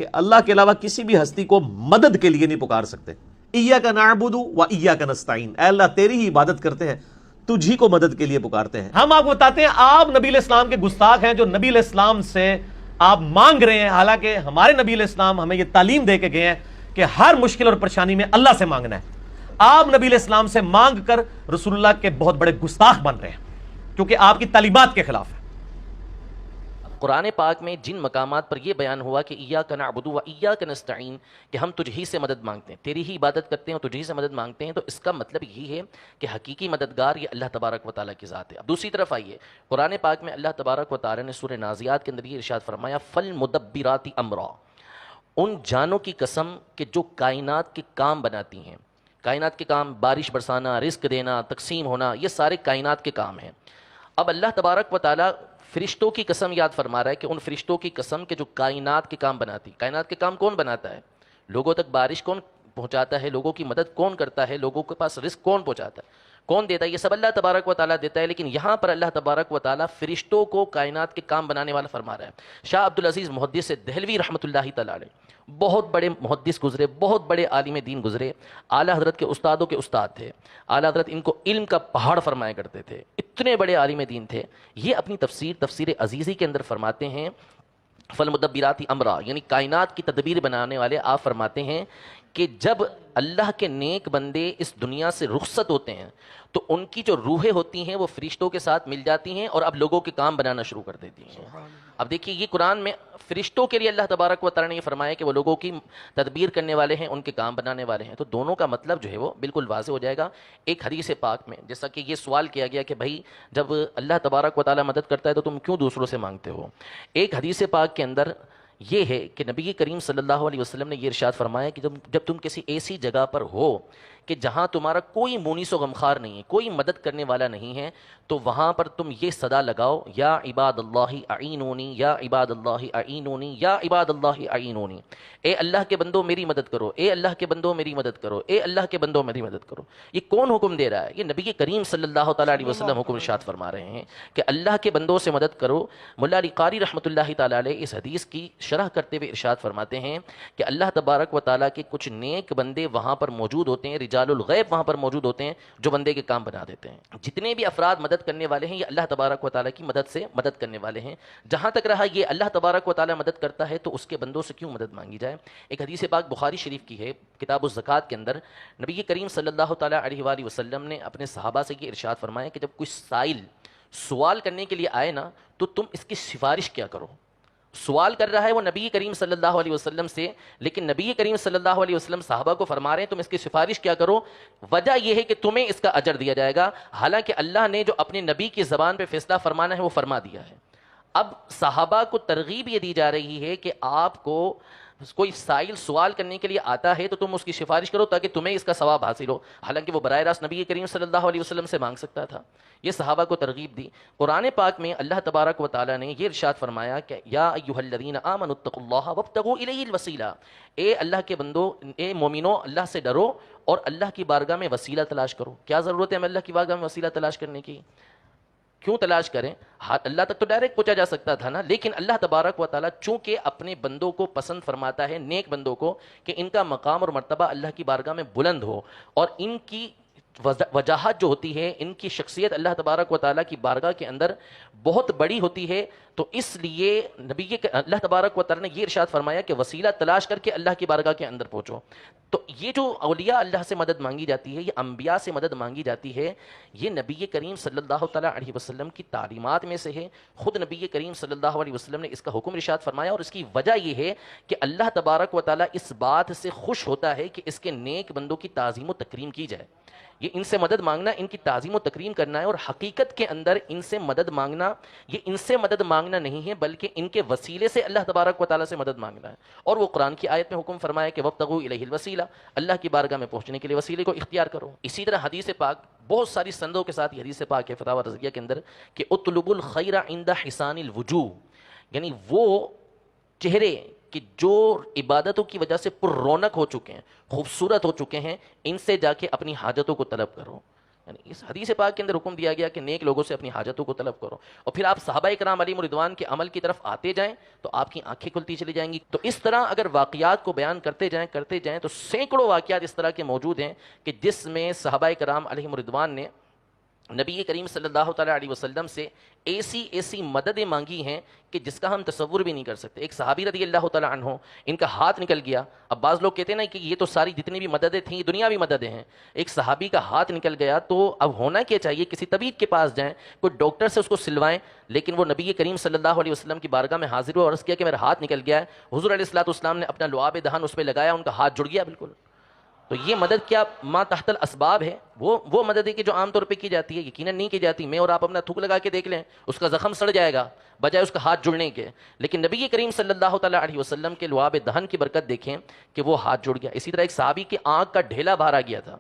کہ اللہ کے علاوہ کسی بھی ہستی کو مدد کے لیے نہیں پکار سکتے. ایاک نعبد و ایاک نستعین، اے اللہ تیری ہی عبادت کرتے ہیں، تجھی کو مدد کے لیے پکارتے ہیں. ہم آپ کو بتاتے ہیں آپ نبی علیہ السلام کے گستاخ ہیں جو نبی علیہ السلام سے آپ مانگ رہے ہیں، حالانکہ ہمارے نبی علیہ السلام ہمیں یہ تعلیم دے کے گئے ہیں کہ ہر مشکل اور پریشانی میں اللہ سے مانگنا ہے. آپ نبی علیہ السلام سے مانگ کر رسول اللہ کے بہت بڑے گستاخ بن رہے ہیں کیونکہ آپ کی تعلیمات کے خلاف ہے. قرآن پاک میں جن مقامات پر یہ بیان ہوا کہ ایاک نعبد و ایاک نستعین، کہ ہم تجھ ہی سے مدد مانگتے ہیں، تیری ہی عبادت کرتے ہیں اور تجھ ہی سے مدد مانگتے ہیں، تو اس کا مطلب یہی ہے کہ حقیقی مددگار یہ اللہ تبارک و تعالیٰ کی ذات ہے. اب دوسری طرف آئیے، قرآن پاک میں اللہ تبارک و تعالیٰ نے سورہ نازعات کے اندر یہ ارشاد فرمایا فالمدبرات امرا، ان جانوں کی قسم کہ جو کائنات کے کام بناتی ہیں. کائنات کے کام، بارش برسانا، رزق دینا، تقسیم ہونا، یہ سارے کائنات کے کام ہیں. اب اللہ تبارک و تعالیٰ فرشتوں کی قسم یاد فرما رہا ہے کہ ان فرشتوں کی قسم کہ جو کائنات کے کام بناتی. کائنات کے کام کون بناتا ہے؟ لوگوں تک بارش کون پہنچاتا ہے؟ لوگوں کی مدد کون کرتا ہے؟ لوگوں کے پاس رزق کون پہنچاتا ہے؟ کون دیتا ہے؟ یہ سب اللہ تبارک و تعالیٰ دیتا ہے. لیکن یہاں پر اللہ تبارک و تعالیٰ فرشتوں کو کائنات کے کام بنانے والا فرما رہا ہے. شاہ عبدالعزیز محدث دہلوی رحمۃ اللہ تعالیٰ علیہ بہت بڑے محدث گزرے، بہت بڑے عالم دین گزرے، اعلیٰ حضرت کے استادوں کے استاد تھے. اعلیٰ حضرت ان کو علم کا پہاڑ فرمایا کرتے تھے، اتنے بڑے عالم دین تھے. یہ اپنی تفسیر عزیزی کے اندر فرماتے ہیں فالمدبرات امرا، یعنی کائنات کی تدبیر بنانے والے. آپ فرماتے ہیں کہ جب اللہ کے نیک بندے اس دنیا سے رخصت ہوتے ہیں تو ان کی جو روحیں ہوتی ہیں وہ فرشتوں کے ساتھ مل جاتی ہیں اور اب لوگوں کے کام بنانا شروع کر دیتی ہیں. اب دیکھیے یہ قرآن میں فرشتوں کے لیے اللہ تبارک و تعالیٰ نے یہ فرمایا کہ وہ لوگوں کی تدبیر کرنے والے ہیں، ان کے کام بنانے والے ہیں. تو دونوں کا مطلب جو ہے وہ بالکل واضح ہو جائے گا. ایک حدیث پاک میں جیسا کہ یہ سوال کیا گیا کہ بھائی جب اللہ تبارک و تعالیٰ مدد کرتا ہے تو تم کیوں دوسروں سے مانگتے ہو؟ ایک حدیث پاک کے اندر یہ ہے کہ نبی کریم صلی اللہ علیہ وسلم نے یہ ارشاد فرمایا کہ جب تم کسی ایسی جگہ پر ہو کہ جہاں تمہارا کوئی مونس و غمخوار نہیں ہے، کوئی مدد کرنے والا نہیں ہے، تو وہاں پر تم یہ صدا لگاؤ یا عباد اللہ اعینونی، یا عباد اللہ اعینونی، یا عباد اللہ اعینونی. اے اللہ کے بندو میری مدد کرو، اے اللہ کے بندو میری مدد کرو، اے اللہ کے بندو میری مدد کرو. یہ کون حکم دے رہا ہے؟ یہ نبی کریم صلی اللہ تعالیٰ علیہ وسلم حکم ارشاد فرما رہے ہیں کہ اللہ کے بندوں سے مدد کرو. ملا علی قاری رحمۃ اللہ تعالیٰ علیہ اس حدیث کی شرح کرتے ہوئے ارشاد فرماتے ہیں کہ اللہ تبارک و تعالیٰ کے کچھ نیک بندے وہاں پر موجود ہوتے ہیں، رجال الغیب وہاں پر موجود ہوتے ہیں جو بندے کے کام بنا دیتے ہیں. جتنے بھی افراد مدد کرنے والے ہیں یہ اللہ تبارک و تعالیٰ کی مدد سے مدد کرنے والے ہیں. جہاں تک رہا یہ اللہ تبارک و تعالیٰ مدد کرتا ہے تو اس کے بندوں سے کیوں مدد مانگی جائے؟ ایک حدیث پاک بخاری شریف کی ہے، کتاب الزکوٰۃ کے اندر نبی کریم صلی اللہ تعالیٰ علیہ وآلہ وسلم نے اپنے صحابہ سے یہ ارشاد فرمایا کہ جب کوئی سائل سوال کرنے کے لیے آئے نا تو تم اس کی سفارش کیا کرو. سوال کر رہا ہے وہ نبی کریم صلی اللہ علیہ وسلم سے، لیکن نبی کریم صلی اللہ علیہ وسلم صحابہ کو فرما رہے ہیں تم اس کی سفارش کیا کرو. وجہ یہ ہے کہ تمہیں اس کا اجر دیا جائے گا، حالانکہ اللہ نے جو اپنے نبی کی زبان پہ فیصلہ فرمانا ہے وہ فرما دیا ہے. اب صحابہ کو ترغیب یہ دی جا رہی ہے کہ آپ کو کوئی سائل سوال کرنے کے لیے آتا ہے تو تم اس کی سفارش کرو تاکہ تمہیں اس کا ثواب حاصل ہو. حالانکہ وہ براہ راست نبی کریم صلی اللہ علیہ وسلم سے مانگ سکتا تھا. یہ صحابہ کو ترغیب دی. قرآن پاک میں اللہ تبارک و تعالیٰ نے یہ ارشاد فرمایا کہ یا ایھا الذین آمنوا اتقوا اللہ وابتغوا الیہ الوسیلہ، اے اللہ کے بندو، اے مومنو، اللہ سے ڈرو اور اللہ کی بارگاہ میں وسیلہ تلاش کرو. کیا ضرورت ہے ہمیں اللہ کی بارگاہ میں وسیلہ تلاش کرنے کی؟ کیوں تلاش کریں؟ اللہ تک تو ڈائریکٹ پہنچا جا سکتا تھا نا. لیکن اللہ تبارک و تعالیٰ چونکہ اپنے بندوں کو پسند فرماتا ہے، نیک بندوں کو، کہ ان کا مقام اور مرتبہ اللہ کی بارگاہ میں بلند ہو اور ان کی وجاہت جو ہوتی ہے، ان کی شخصیت اللہ تبارک و تعالیٰ کی بارگاہ کے اندر بہت بڑی ہوتی ہے، تو اس لیے اللہ تبارک و تعالیٰ نے یہ ارشاد فرمایا کہ وسیلہ تلاش کر کے اللہ کی بارگاہ کے اندر پہنچو. تو یہ جو اولیاء اللہ سے مدد مانگی جاتی ہے، یہ انبیاء سے مدد مانگی جاتی ہے، یہ نبی کریم صلی اللہ تعالیٰ علیہ وسلم کی تعلیمات میں سے ہے. خود نبی کریم صلی اللہ علیہ وسلم نے اس کا حکم ارشاد فرمایا، اور اس کی وجہ یہ ہے کہ اللہ تبارک و تعالیٰ اس بات سے خوش ہوتا ہے کہ اس کے نیک بندوں کی تعظیم و تکریم کی جائے. یہ ان سے مدد مانگنا، ان کی تعظیم و تکریم کرنا ہے. اور حقیقت کے اندر ان سے مدد مانگنا، یہ ان سے مدد مانگنا نہیں ہے بلکہ ان کے وسیلے سے اللہ تبارک و تعالیٰ سے مدد مانگنا ہے. اور وہ قرآن کی آیت میں حکم فرمایا کہ وابتغوا الیہ الوسیلہ، اللہ کی بارگاہ میں پہنچنے کے لیے وسیلے کو اختیار کرو. اسی طرح حدیث پاک بہت ساری سندوں کے ساتھ یہ حدیث پاک ہے فتاوی رضویہ کے اندر کہ اطلبوا الخیر عند حسان الوجوہ، یعنی وہ چہرے کہ جو عبادتوں کی وجہ سے پر رونق ہو چکے ہیں، خوبصورت ہو چکے ہیں، ان سے جا کے اپنی حاجتوں کو طلب کرو. یعنی اس حدیث پاک کے اندر حکم دیا گیا کہ نیک لوگوں سے اپنی حاجتوں کو طلب کرو، اور پھر آپ صحابہ کرام علیہم رضوان کے عمل کی طرف آتے جائیں تو آپ کی آنکھیں کھلتی چلی جائیں گی۔ تو اس طرح اگر واقعات کو بیان کرتے جائیں تو سینکڑوں واقعات اس طرح کے موجود ہیں کہ جس میں صحابہ کرام علیہم رضوان نے نبی کریم صلی اللہ تعالیٰ علیہ وسلم سے ایسی مددیں مانگی ہیں کہ جس کا ہم تصور بھی نہیں کر سکتے۔ ایک صحابی رضی اللہ تعالیٰ عنہ، ان کا ہاتھ نکل گیا۔ اب بعض لوگ کہتے ہیں نا کہ یہ تو ساری جتنی بھی مددیں تھیں یہ دنیاوی مددیں ہیں، ایک صحابی کا ہاتھ نکل گیا تو اب ہونا کیا چاہیے؟ کسی طبیب کے پاس جائیں، کوئی ڈاکٹر سے اس کو سلوائیں، لیکن وہ نبی کریم صلی اللہ علیہ وسلم کی بارگاہ میں حاضر ہوا اور عرض کیا کہ میرا ہاتھ نکل گیا ہے۔ حضور علیہ الصلوۃ والسلام نے اپنا لعاب دہن اس پہ لگایا، ان کا ہاتھ جڑ گیا بالکل۔ تو یہ مدد کیا ما تحت الاسباب ہے؟ وہ مدد ہے کہ جو عام طور پہ کی جاتی ہے؟ یقیناً نہیں کی جاتی۔ میں اور آپ اپنا تھوک لگا کے دیکھ لیں، اس کا زخم سڑ جائے گا بجائے اس کا ہاتھ جڑنے کے، لیکن نبی کریم صلی اللہ تعالیٰ علیہ وسلم کے لعاب دہن کی برکت دیکھیں کہ وہ ہاتھ جڑ گیا۔ اسی طرح ایک صحابی کی آنکھ کا ڈھیلا باہر آ گیا تھا،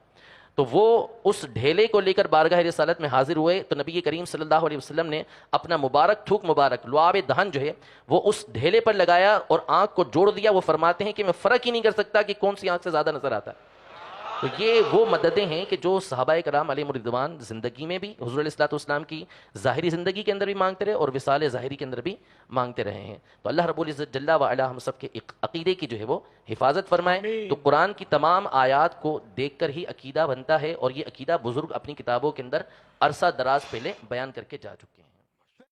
تو وہ اس ڈھیلے کو لے کر بارگاہ رسالت میں حاضر ہوئے تو نبی کریم صلی اللہ علیہ وسلم نے اپنا مبارک تھوک مبارک لعاب دہن جو ہے وہ اس ڈھیلے پر لگایا اور آنکھ کو جوڑ دیا۔ وہ فرماتے ہیں کہ میں فرق ہی نہیں کر سکتا کہ کون سی آنکھ سے زیادہ نظر آتا ہے۔ تو یہ وہ مددیں ہیں کہ جو صحابہ کرام علیہم رضوان زندگی میں بھی حضور علیہ الصلوۃ والسلام کی ظاہری زندگی کے اندر بھی مانگتے رہے اور وصال ظاہری کے اندر بھی مانگتے رہے ہیں۔ تو اللہ رب العزت جل وعلا ہم سب کے عقیدے کی جو ہے وہ حفاظت فرمائے۔ تو قرآن کی تمام آیات کو دیکھ کر ہی عقیدہ بنتا ہے، اور یہ عقیدہ بزرگ اپنی کتابوں کے اندر عرصہ دراز پہلے بیان کر کے جا چکے ہیں۔